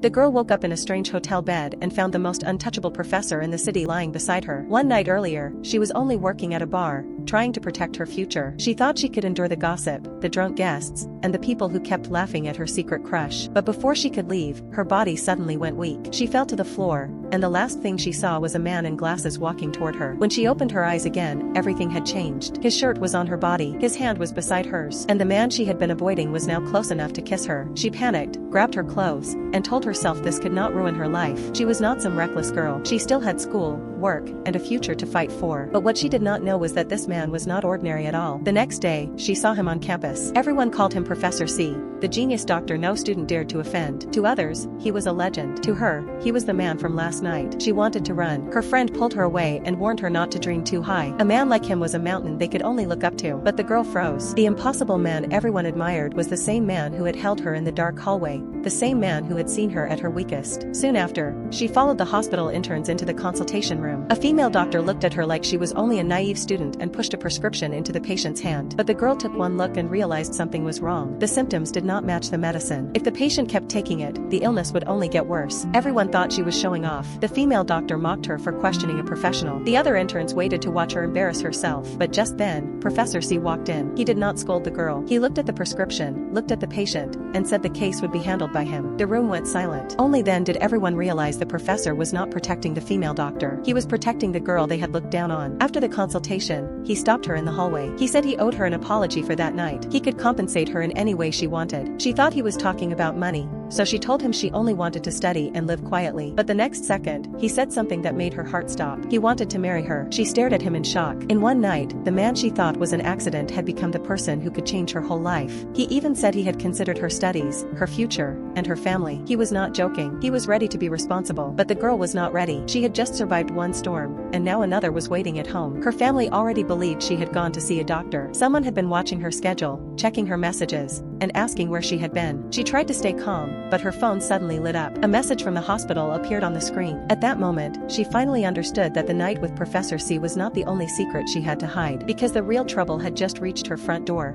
The girl woke up in a strange hotel bed and found the most untouchable professor in the city lying beside her. One night earlier, she was only working at a bar, trying to protect her future. She thought she could endure the gossip, the drunk guests, and the people who kept laughing at her secret crush. But before she could leave, her body suddenly went weak. She fell to the floor, and the last thing she saw was a man in glasses walking toward her. When she opened her eyes again, everything had changed. His shirt was on her body, his hand was beside hers, and the man she had been avoiding was now close enough to kiss her. She panicked, grabbed her clothes, and told herself this could not ruin her life. She was not some reckless girl. She still had school, work, and a future to fight for. But what she did not know was that this man was not ordinary at all. The next day, she saw him on campus. Everyone called him Professor C, the genius doctor no student dared to offend. To others, he was a legend. To her, he was the man from last night. She wanted to run. Her friend pulled her away and warned her not to dream too high. A man like him was a mountain they could only look up to. But the girl froze. The impossible man everyone admired was the same man who had held her in the dark hallway, the same man who had seen her at her weakest. Soon after, she followed the hospital interns into the consultation room. A female doctor looked at her like she was only a naive student and pushed a prescription into the patient's hand. But the girl took one look and realized something was wrong. The symptoms did not match the medicine. If the patient kept taking it, the illness would only get worse. Everyone thought she was showing off. The female doctor mocked her for questioning a professional. The other interns waited to watch her embarrass herself. But just then, Professor C walked in. He did not scold the girl. He looked at the prescription, looked at the patient, and said the case would be handled by him. The room went silent. Only then did everyone realize the professor was not protecting the female doctor. He was protecting the girl they had looked down on. After the consultation, he stopped her in the hallway. He said he owed her an apology for that night. He could compensate her in any way she wanted. She thought he was talking about money, so she told him she only wanted to study and live quietly. But the next second, he said something that made her heart stop. He wanted to marry her. She stared at him in shock. In one night, the man she thought was an accident had become the person who could change her whole life. He even said he had considered her studies, her future, and her family. He was not joking. He was ready to be responsible. But the girl was not ready. She had just survived one storm, and now another was waiting at home. Her family already believed she had gone to see a doctor. Someone had been watching her schedule, checking her messages, and asking where she had been. She tried to stay calm, but her phone suddenly lit up. A message from the hospital appeared on the screen. At that moment, she finally understood that the night with Professor C was not the only secret she had to hide, because the real trouble had just reached her front door.